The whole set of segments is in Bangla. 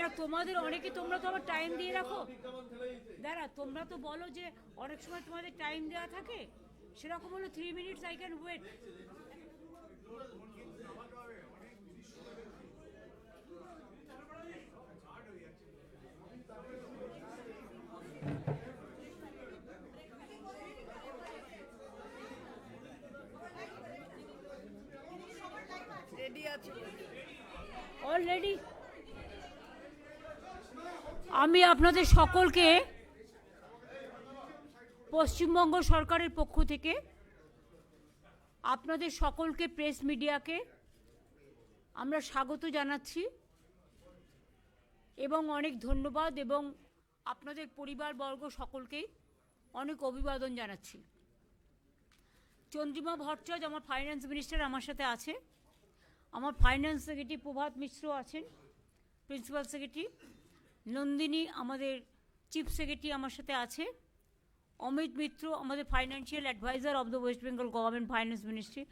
দাঁড়া, তোমাদের অনেকে, তোমরা তো আবার টাইম দিয়ে রাখো। দাঁড়া, তোমরা তো বলো যে অনেক সময় তোমাদের টাইম দেওয়া থাকে, সেরকম হলো 3 minutes I can wait. Already আমি আপনাদের সকলকে পশ্চিমবঙ্গ সরকারের পক্ষ থেকে, আপনাদের সকলকে, প্রেস মিডিয়াকে আমরা স্বাগত জানাচ্ছি এবং অনেক ধন্যবাদ, এবং আপনাদের পরিবারবর্গ সকলকেই অনেক অভিবাদন জানাচ্ছি। চন্দ্রিমা ভট্টাচার্য আমার ফাইন্যান্স মিনিস্টার আমার সাথে আছে, আমার ফাইন্যান্স সেক্রেটারি প্রভাত মিশ্র আছেন, প্রিন্সিপাল সেক্রেটারি নন্দিনী আমাদের চিফ সেক্রেটারি আমার সাথে আছে, অমিত মিত্র আমাদের financial adviser of the West Bengal government finance ministry,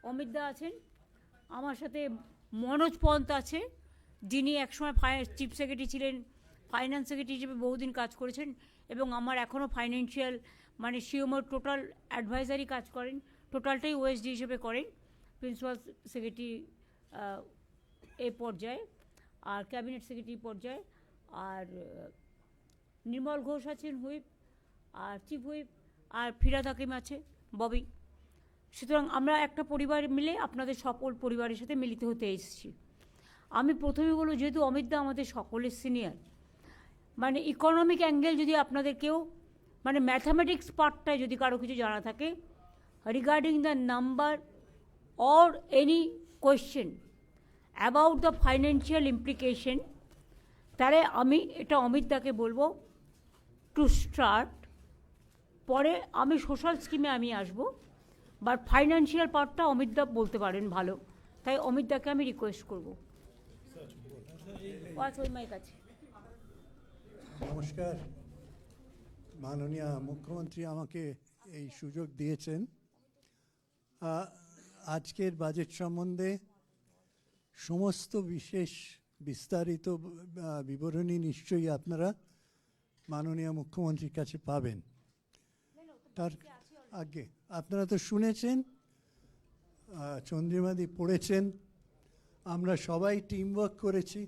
Amit দা আছেন, আমার সাথে মনোজ পন্ত আছে, যিনি একসময় চিফ সেক্রেটারি ছিলেন, ফাইন্যান্স সেক্রেটারি হিসেবে বহুদিন কাজ করেছেন এবং আমার এখনও ফাইন্যান্সিয়াল মানে সিওমোর টোটাল অ্যাডভাইজারি কাজ করেন, টোটালটাই ওএসডি হিসেবে করেন, প্রিন্সিপাল সেক্রেটারি এই পর্যায়ে আর ক্যাবিনেট সেক্রেটারি পর্যায়ে। আর নির্মল ঘোষ আছেন হুইপ, আর চিফ হুইপ, আর ফিরাদ হাকিম আছে, ববি। সুতরাং আমরা একটা পরিবার মিলে আপনাদের সকল পরিবারের সাথে মিলিত হতে এসেছি। আমি প্রথমে বলব, যেহেতু অমিতদা আমাদের সকলের সিনিয়র, মানে ইকোনমিক অ্যাঙ্গেল যদি আপনাদের কেউ, মানে ম্যাথামেটিক্স পার্টটায় যদি কারো কিছু জানা থাকে regarding the number or any question about the financial implication, তাহলে আমি এটা অমিত দাকে বলবো টু স্টার্ট। পরে আমি সোশ্যাল স্কিমে আমি আসবো, বাট ফাইন্যান্সিয়াল পার্টটা অমিত দা বলতে পারেন ভালো, তাই অমিত দাকে আমি রিকোয়েস্ট করবো। ওই কাছে নমস্কার, মাননীয় মুখ্যমন্ত্রী আমাকে এই সুযোগ দিয়েছেন। আজকের বাজেট সম্বন্ধে সমস্ত বিস্তারিত বিবরণী নিশ্চয়ই আপনারা মাননীয় মুখ্যমন্ত্রীর কাছে পাবেন। তার আগে আপনারা তো শুনেছেন, চন্দ্রিমাদি পড়েছেন, আমরা সবাই টিম ওয়ার্ক করেছি।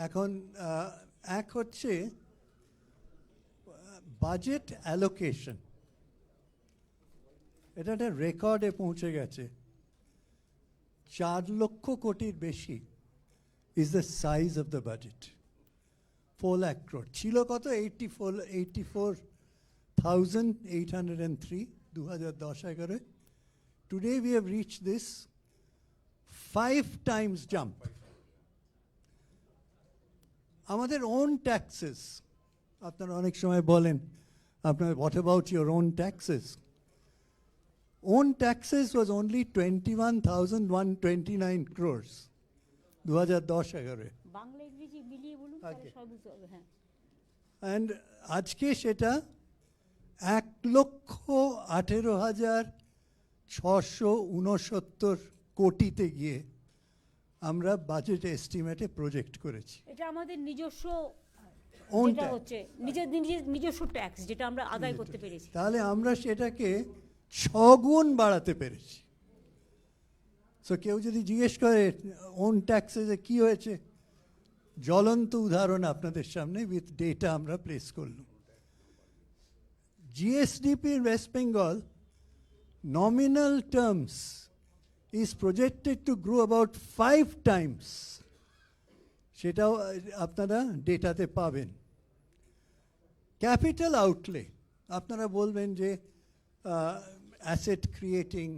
এখন এক হচ্ছে বাজেট অ্যালোকেশন, এটা একটা রেকর্ডে পৌঁছে গেছে। 4 লক্ষ কোটির বেশি is the size of the budget. 4 lakh crore ছিল কত, 84,803 2010-11। Today we have rich this 5 times jump. আমাদের ওন ট্যাক্সেস, আপনারা অনেক সময় বলেন আপনার what about your own taxes? Own taxes was only 21,129 crores 2010-11। Bangla ইংরেজি মিলিয়ে বলুন, তাহলে সব বুঝতে হবে। হ্যাঁ, অ্যান্ড আজকে সেটা 1,18,669 কোটিতে গিয়ে আমরা বাজেট এস্টিমেটে প্রজেক্ট করেছি। এটা আমাদের নিজস্ব, Own যেটা tax। হচ্ছে নিজস্ব ট্যাক্স, যেটা আমরা আদায় করতে পেরেছি। তাহলে আমরা সেটাকে 6 গুণ বাড়াতে পেরেছি। সো কেউ যদি জিজ্ঞেস করে ওন ট্যাক্সে কি হয়েছে, জ্বলন্ত উদাহরণ আপনাদের সামনে উইথ ডেটা আমরা প্লেস করলাম। GSDP in West Bengal nominal terms is projected to grow about 5 times। সেটাও আপনারা ডেটাতে পাবেন। ক্যাপিটাল আউটলে, আপনারা বলবেন যে অ্যাসেট ক্রিয়েটিং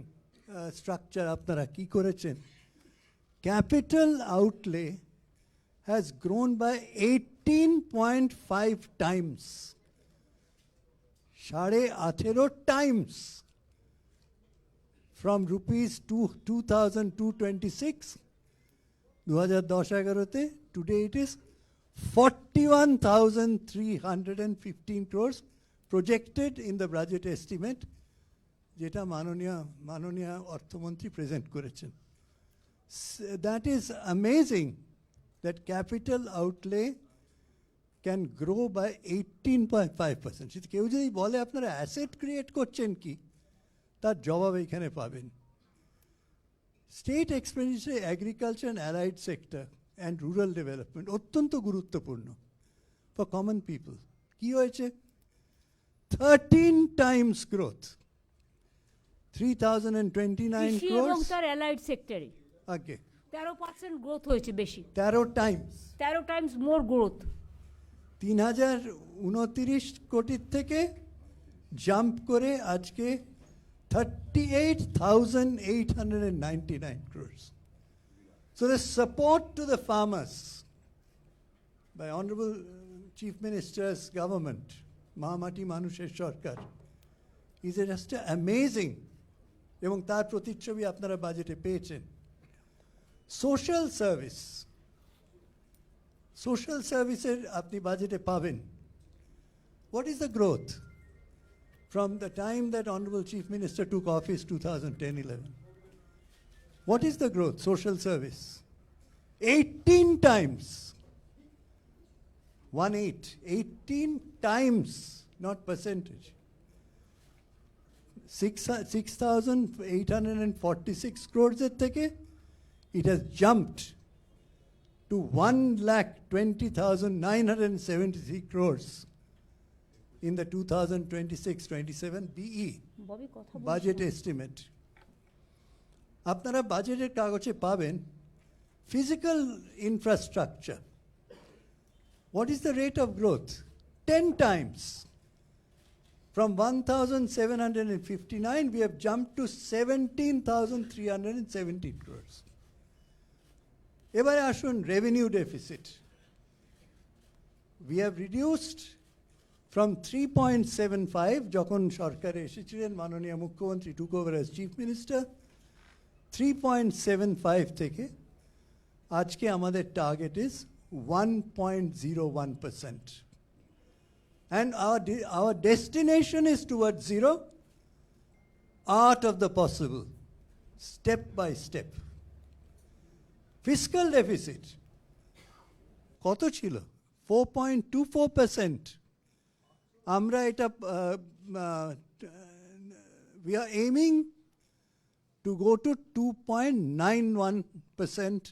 স্ট্রাকচার আপনারা কি করেছেন। Capital outlay has grown by 18.5 times, 18.5 times, from rupees 2,226 2010-11-তে, today it is 41,315 crores projected in the budget estimate, যেটা মাননীয় অর্থমন্ত্রী প্রেজেন্ট করেছেন। That is amazing. that capital outlay can grow by 18.5%. যদি কেউ যদি বলে আপনারা অ্যাসেট ক্রিয়েট করছেন কি, তার জবাব এখানে পাবেন। State expenditure agriculture and allied sector and rural development অত্যন্ত গুরুত্বপূর্ণ ফর কমন পিপল। কি হয়েছে? 13 times growth, 3029 কৃষি এবং crores. তার অ্যালাইড সেক্টরে আগে 13% গ্রোথ হয়েছে বেশি, 13 times, 13 টাইমস মোর গ্রোথ। 3029 কোটির থেকে জাম্প করে আজকে 38,899 crores. So the support to the farmers by Honorable Chief Minister's government, Mahamati Manusher Sarkar, is just amazing. এবং তার প্রতিচ্ছবি আপনারা বাজেটে পেয়েছেন। সোশ্যাল সার্ভিস, সোশ্যাল সার্ভিসের আপনি বাজেটে পাবেন। What is the growth from the time that Honorable Chief Minister took office 2010-11? What is the growth? Social service 18 times, 18 times, not percentage. 6,846 crores এর থেকে it has jumped to 1,20,973 crores in the 2026-27 BE Bobby কথা বলছি। budget estimate. আপনারা বাজেটের কাগজে পাবেন physical infrastructure. What is the rate of growth? 10 times. From 1,759, we have jumped to 17,370 crores. এবারে আসুন revenue deficit. We have reduced from 3.75 যখন সরকারে এসেছিলেন মাননীয় মুখ্যমন্ত্রী took over as chief minister, 3.75 থেকে আজকে আমাদের target is 1.01%. And our destination is towards zero, art of the possible, step by step. Fiscal deficit, কত ছিল? 4.24%. আমরা এটা we are aiming to go to 2.91%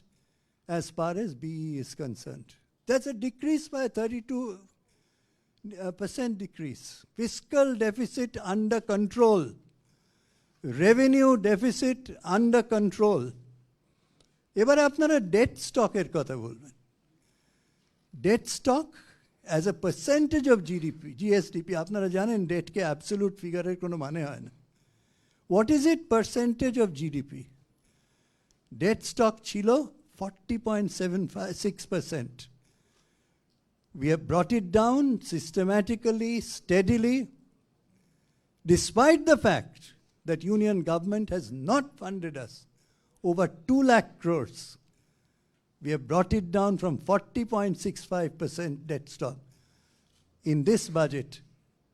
as far as BE is concerned. That's a decrease by 32% decrease. Fiscal deficit under control. Revenue deficit under control. এবারে আপনারা debt stock এর কথা বলবেন। Debt stock as a percentage of GDP, GSDP, আপনারা জানেন debt কে absolute figure এর কোনো মানে হয় না। What is it percentage of GDP? Debt stock ছিল 40.76%. We have brought it down systematically, steadily, despite the fact that Union government has not funded us over 2 lakh crores. We have brought it down from 40.65% debt stock in this budget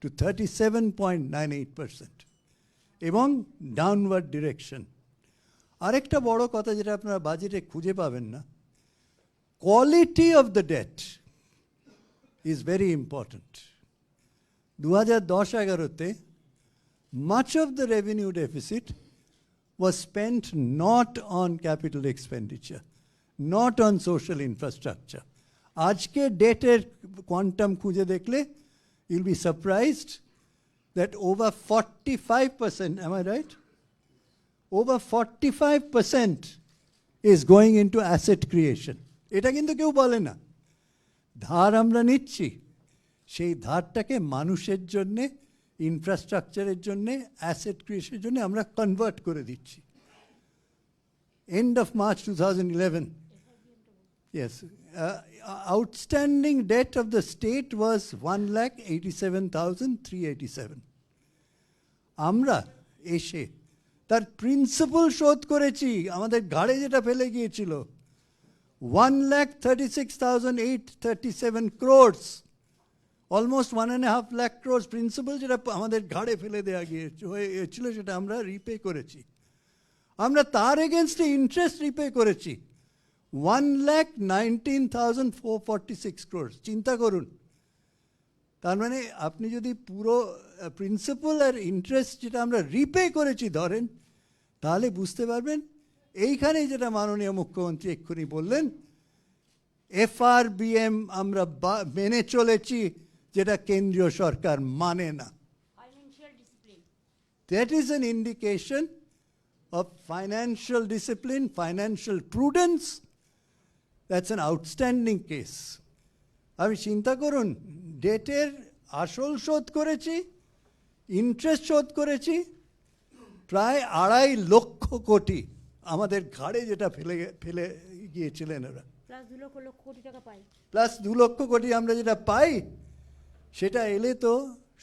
to 37.98%. এবং ডাউনওয়ার্ড ডিরেকশন। আরেকটা বড় কথা যেটা আপনারা বাজেটে খুঁজে পাবেন না, quality of the debt is very important. 2010-11-তে much of the revenue deficit was spent not on capital expenditure, not on social infrastructure. আজকে ডেটের কোয়ান্টাম খুঁজে দেখলে you'll be surprised that over 45%, am I right? Over 45% is going into asset creation. এটা কিন্তু কেউ বলে না। ধার আমরা নিচ্ছি, সেই ধারটাকে মানুষের জন্যে, ইনফ্রাস্ট্রাকচারের জন্যে, অ্যাসেট ক্রিয়েশনের জন্য আমরা কনভার্ট করে দিচ্ছি। End of March 2011, yes, outstanding debt of the state was 1,87,387. আমরা এসে তার প্রিন্সিপাল শোধ করেছি, আমাদের ঘাড়ে যেটা ফেলে গিয়েছিল 1,36,837 crores, almost 1.5 lakh crores principal যেটা আমাদের ঘাড়ে ফেলে দেওয়া গিয়েছিল সেটা আমরা রিপে করেছি। আমরা তার এগেনস্টে ইন্টারেস্ট রিপে করেছি 1,19,446 crores, চিন্তা করুন। তার মানে আপনি যদি পুরো প্রিন্সিপাল আর ইন্টারেস্ট যেটা আমরা রিপে করেছি ধরেন, তাহলে বুঝতে পারবেন এইখানেই যেটা মাননীয় মুখ্যমন্ত্রী এক্ষুনি বললেন, FRBM আমরা মেনে চলেছি, যেটা কেন্দ্রীয় সরকার মানে না। Financial discipline, That is an indication of financial discipline, financial prudence. That's an outstanding case. আমি চিন্তা করুন, ডেটের আসল শোধ করেছি, ইন্টারেস্ট শোধ করেছি, প্রায় 2.5 লক্ষ কোটি আমাদের ঘাড়ে যেটা ফেলে গিয়েছিলেন ওরা, প্লাস 2 লক্ষ কোটি টাকা পাই। প্লাস 2 লক্ষ কোটি আমরা যেটা পাই, সেটা এলে তো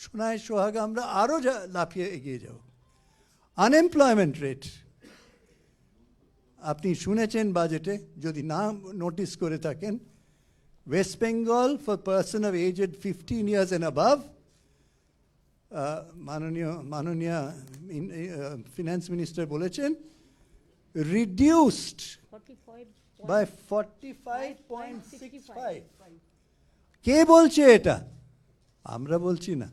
সোনায় সোহাগা আমরা আরও লাফিয়ে এগিয়ে যাব। আনএমপ্লয়মেন্ট রেট আপনি শুনেছেন বাজেটে, যদি না নোটিস করে থাকেন, West Bengal for person of aged 15 years and above, মাননীয় ফিনান্স মিনিস্টার বলেছেন, রিডিউসড 45 by 45.65. কে বলছে এটা? আমরা বলছি না,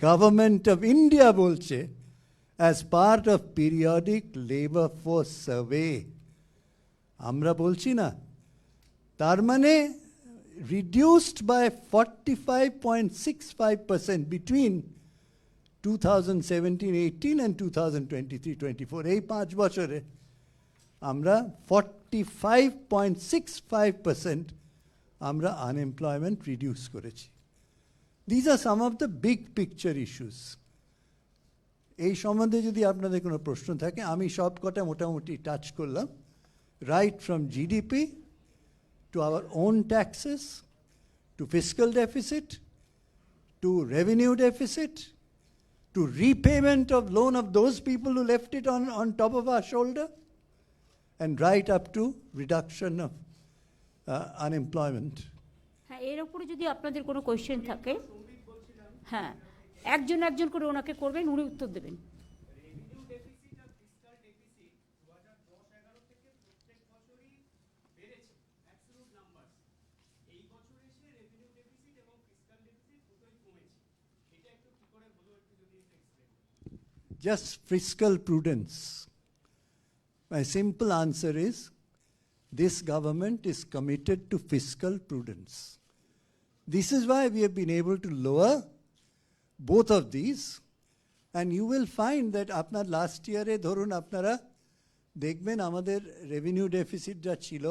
গভর্নমেন্ট অফ ইন্ডিয়া বলছে, as part of periodic labor force survey. আমরা বলছি না। তার মানে reduced by 45.65% between 2017-18 and 2023-24. এই 5 বছরে আমরা 45.65% আমরা আনএমপ্লয়মেন্ট রিডিউস করেছি। These are some of the big picture issues. এই সম্বন্ধে যদি আপনাদের কোনো প্রশ্ন থাকে, আমি সব কটা মোটামুটি টাচ করলাম, right from GDP to our own taxes, to fiscal deficit, to revenue deficit, to repayment of loan of those people who left it on top of our shoulder, and right up to reduction of unemployment. হ্যাঁ, এর উপরে যদি আপনাদের কোনো কোয়েশ্চেন থাকে, হ্যাঁ, একজন একজন করে ওনাকে করবেন, উনি উত্তর দেবেন। Just fiscal prudence. My simple answer is, this government is committed to fiscal prudence. This is why we have been able to lower both of these, and you will find that আপনার last year এ ধরুন আপনারা দেখবেন আমাদের revenue deficit যা ছিল,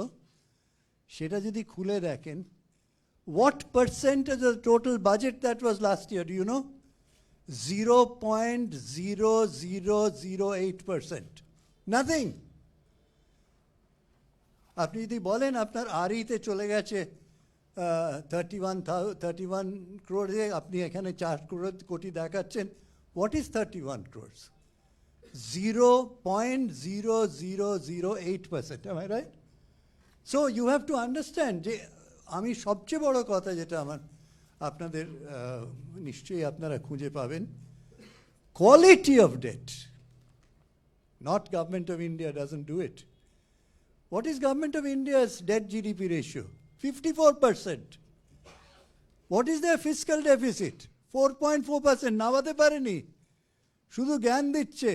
সেটা যদি খুলে দেখেন, what percentage of the total budget that was last year, do you know? 0.0008%. Nothing. আপনি যদি বলেন আপনার আরইতে চলে গেছে 31 crore, আপনি এখানে 4 কোটি দেখাচ্ছেন, what is 31 crores? 0.0008%. Am I right? So you have to understand যে আমি সবচেয়ে বড় কথা যেটা আমার আপনাদের নিশ্চয়ই আপনারা খুঁজে পাবেন, quality of debt, not Government of India doesn't do it. What is Government of India's debt GDP ratio? 54%. What is their fiscal deficit? 4.4%. নামাতে পারেনি, শুধু জ্ঞান দিচ্ছে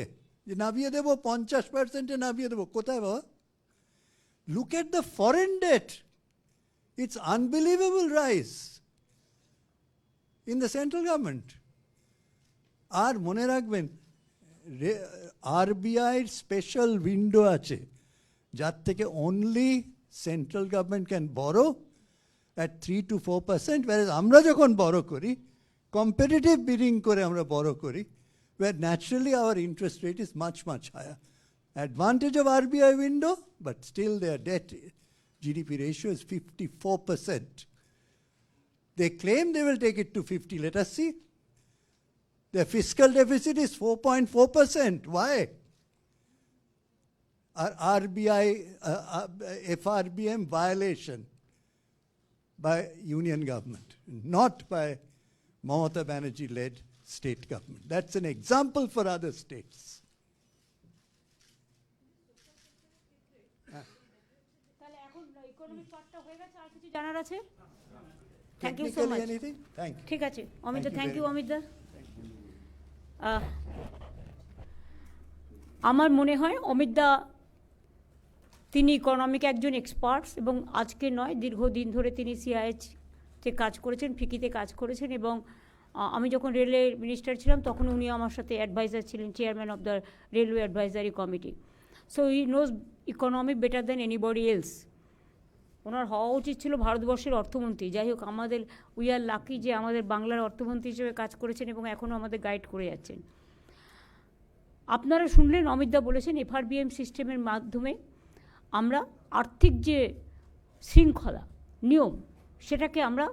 যে নামিয়ে দেবো, 50%-এ নামিয়ে দেবো। কোথায় বাবা? Look at the foreign debt. It's unbelievable rise in the central government. আর মনে রাখবেন, RBI স্পেশাল উইন্ডো আছে, যার থেকে only central government can borrow at 3 to 4%, whereas আমরা যখন borrow করি, competitive bidding করে আমরা borrow করি, where naturally our interest rate is much, much higher. Advantage of RBI window, but still their debt GDP ratio is 54%. They claim they will take it to 50. Let us see. Their fiscal deficit is 4.4%. Why? RBI, FRBM violation by union government, not by Mamata Banerjee-led state government. That's an example for other states. তাহলে ইকোনমিক পার্টটা হয়ে গেছে, আর কিছু জানার আছে? Thank you so Technically much. anything? Thank you. ঠিক আছে অমিত দা, Thank you thank very you much. Amit দা। আমার মনে হয় অমিত দা তিনি ইকোনমিক একজন এক্সপার্টস, এবং আজকে নয় দীর্ঘদিন ধরে তিনি সিআইএইচতে কাজ করেছেন, ফিকিতে কাজ করেছেন, এবং আমি যখন রেলের মিনিস্টার ছিলাম তখন উনি আমার সাথে অ্যাডভাইজার ছিলেন, chairman of the railway advisory committee. So he knows economy better than anybody else. ওনার হওয়া উচিত ছিল ভারতবর্ষের অর্থমন্ত্রী। যাই হোক, আমাদের উই আর লাকি যে আমাদের বাংলার অর্থমন্ত্রী হিসেবে কাজ করেছেন এবং এখনও আমাদের গাইড করে যাচ্ছেন। আপনারা শুনলেন অমিতদা বলেছেন এফআরবিএম সিস্টেমের মাধ্যমে আমরা আর্থিক যে শৃঙ্খলা নিয়ম সেটাকে আমরা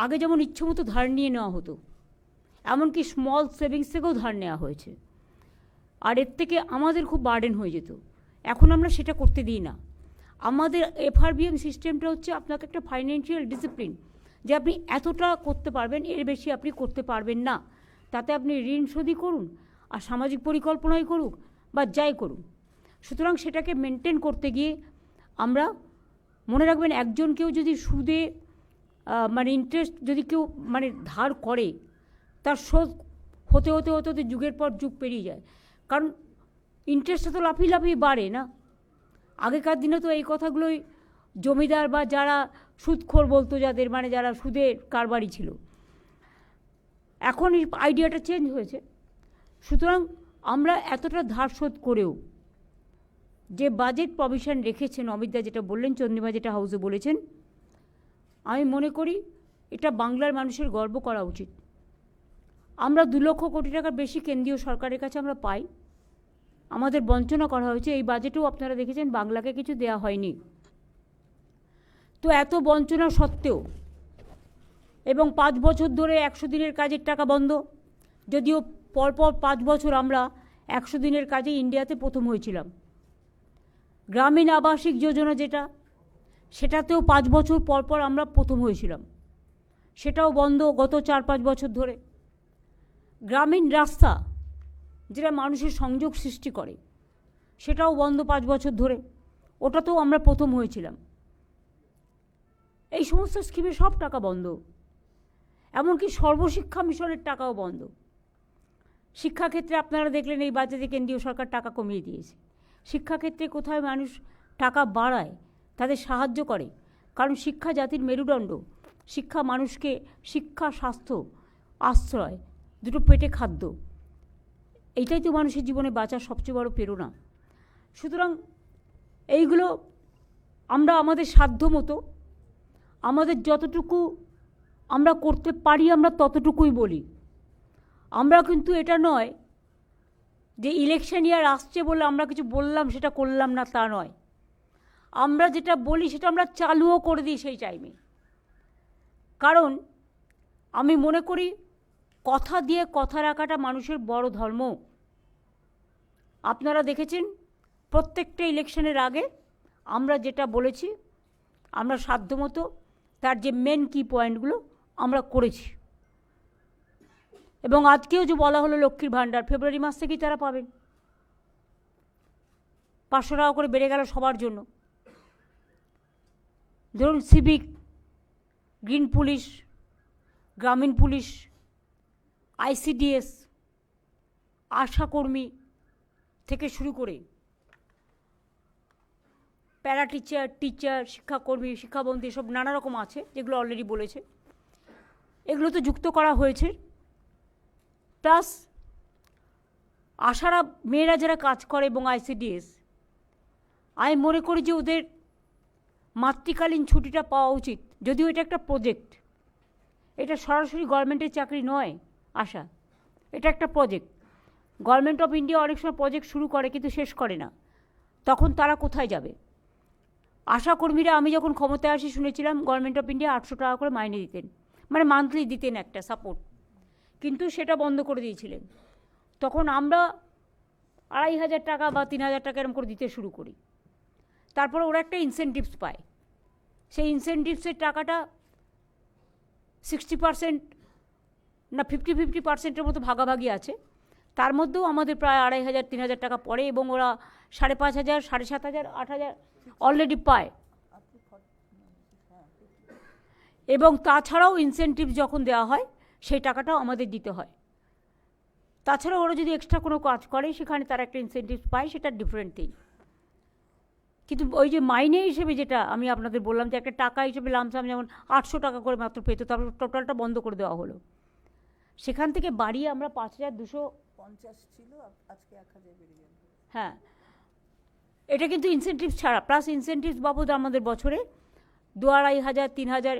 আগে যেমন ইচ্ছেমতো ধার নিয়ে নেওয়া হতো, এমনকি স্মল সেভিংস থেকেও ধার নেওয়া হয়েছে, আর এর থেকে আমাদের খুব বার্ডেন হয়ে যেত। এখন আমরা সেটা করতে দিই না। আমাদের এফআরবিএম সিস্টেমটা হচ্ছে আপনাকে একটা ফাইন্যান্সিয়াল ডিসিপ্লিন, যে আপনি এতটা করতে পারবেন, এর বেশি আপনি করতে পারবেন না। তাতে আপনি ঋণ শোধই করুন আর সামাজিক পরিকল্পনাই করুক বা যাই করুন। সুতরাং সেটাকে মেনটেন করতে গিয়ে আমরা মনে রাখবেন, একজন কেউ যদি সুদে মানে ইন্টারেস্ট যদি কেউ মানে ধার করে, তার শোধ হতে হতে হতে হতে যুগের পর যুগ পেরিয়ে যায়। কারণ ইন্টারেস্টটা তো লাফিয়ে লাফিয়ে বাড়ে না। আগেকার দিনে তো এই কথাগুলোই জমিদার বা যারা সুদখোর বলতো, যাদের মানে যারা সুদের কারবারি ছিল। এখন এই আইডিয়াটা চেঞ্জ হয়েছে। সুতরাং আমরা এতটা ধার শোধ করেও যে বাজেট প্রভিশন রেখেছেন অমিতদা, যেটা বললেন, চন্দ্রিমা যেটা হাউসে বলেছেন, আমি মনে করি এটা বাংলার মানুষের গর্ব করা উচিত। আমরা 2 লক্ষ কোটি টাকার বেশি কেন্দ্রীয় সরকারের কাছে আমরা পাই, আমাদের বঞ্চনা করা হয়েছে। এই বাজেটেও আপনারা দেখেছেন বাংলাকে কিছু দেয়া হয়নি। তো এত বঞ্চনা সত্ত্বেও, এবং 5 বছর ধরে 100 দিনের কাজের টাকা বন্ধ, যদিও পরপর 5 বছর আমরা 100 দিনের কাজে ইন্ডিয়াতে প্রথম হয়েছিলাম। গ্রামীণ আবাসিক যোজনা যেটা, সেটাতেও 5 বছর পরপর আমরা প্রথম হয়েছিলাম, সেটাও বন্ধ গত 4-5 বছর ধরে। গ্রামীণ রাস্তা যেটা মানুষের সংযোগ সৃষ্টি করে, সেটাও বন্ধ 5 বছর ধরে, ওটাতেও আমরা প্রথম হয়েছিলাম। এই সমস্ত স্কিমে সব টাকা বন্ধ, এমনকি সর্বশিক্ষা মিশনের টাকাও বন্ধ। শিক্ষাক্ষেত্রে আপনারা দেখলেন এই বাজেটে কেন্দ্রীয় সরকার টাকা কমিয়ে দিয়েছে। শিক্ষাক্ষেত্রে কোথায় মানুষ টাকা বাড়ায়, তাদের সাহায্য করে, কারণ শিক্ষা জাতির মেরুদণ্ড। শিক্ষা মানুষকে শিক্ষা, স্বাস্থ্য, আশ্রয়, দুটো পেটে খাদ্য, এইটাই তো মানুষের জীবনে বাঁচার সবচেয়ে বড় প্রেরণা। সুতরাং এইগুলো আমরা আমাদের সাধ্য মতো, আমাদের যতটুকু আমরা করতে পারি আমরা ততটুকুই বলি। আমরা কিন্তু এটা নয় যে ইলেকশন ইয়ার আসছে বলে আমরা কিছু বললাম সেটা করলাম না, তা নয়। আমরা যেটা বলি সেটা আমরা চালুও করে দিই সেই টাইমে। কারণ আমি মনে করি কথা দিয়ে কথা রাখাটা মানুষের বড় ধর্ম। আপনারা দেখেছেন প্রত্যেকটা ইলেকশনের আগে আমরা যেটা বলেছি, আমরা সাধ্যমতো তার যে মেন কি পয়েন্টগুলো আমরা করেছি। এবং আজকেও যে বলা হলো লক্ষ্মীর ভাণ্ডার, ফেব্রুয়ারি মাস থেকেই তারা পাবেন। 500 টাকা করে বেড়ে গেল সবার জন্য। ধরুন সিভিক, গ্রিন পুলিশ, গ্রামীণ পুলিশ, আইসিডিএস, আশাকর্মী থেকে শুরু করে প্যারা টিচার, টিচার, শিক্ষাকর্মী, শিক্ষাবন্ধী, সব নানা রকম আছে যেগুলো অলরেডি বলেছে, এগুলো তো যুক্ত করা হয়েছে। প্লাস আশারা মেয়েরা যারা কাজ করে এবং আইসিডিএস, আমি মনে করি যে ওদের মাতৃকালীন ছুটিটা পাওয়া উচিত। যদিও এটা একটা প্রজেক্ট, এটা সরাসরি গভর্নমেন্টের চাকরি নয় আশা, এটা একটা প্রজেক্ট। গভর্নমেন্ট অফ ইন্ডিয়া অনেক সময় প্রজেক্ট শুরু করে কিন্তু শেষ করে না, তখন তারা কোথায় যাবে? আশাকর্মীরা আমি যখন ক্ষমতায় আসি শুনেছিলাম গভর্নমেন্ট অফ ইন্ডিয়া 800 টাকা করে মাইনে দিতেন, মানে মান্থলি দিতেন একটা সাপোর্ট, কিন্তু সেটা বন্ধ করে দিয়েছিলেন। তখন আমরা 2500 টাকা বা 3000 টাকা এরকম করে দিতে শুরু করি। তারপরে ওরা একটা ইনসেন্টিভস পায়, সেই ইনসেন্টিভসের টাকাটা 60% না 50-50% মতো ভাগাভাগি আছে। তার মধ্যেও আমাদের প্রায় 2500-3000 টাকা পড়ে, এবং ওরা 5500, 7500, 8000 অলরেডি পায়। এবং তাছাড়াও ইনসেনটিভ যখন দেওয়া হয় সেই টাকাটাও আমাদের দিতে হয়। তাছাড়া ওরা যদি এক্সট্রা কোনো কাজ করে সেখানে তারা একটা ইনসেনটিভ পায়, সেটা ডিফারেন্ট থিং। কিন্তু ওই যে মাইনে হিসেবে যেটা আমি আপনাদের বললাম যে একটা টাকা হিসেবে লামসাম যেমন 800 টাকা করে মাত্র পেত, তারপর টোটালটা বন্ধ করে দেওয়া হলো, সেখান থেকে বাড়িয়ে আমরা 5250 ছিল, আজকে 1000 বেড়ে গেল। হ্যাঁ, এটা কিন্তু ইনসেনটিভ ছাড়া, প্লাস ইনসেনটিভ বাবদ আমাদের বছরে 2500 3000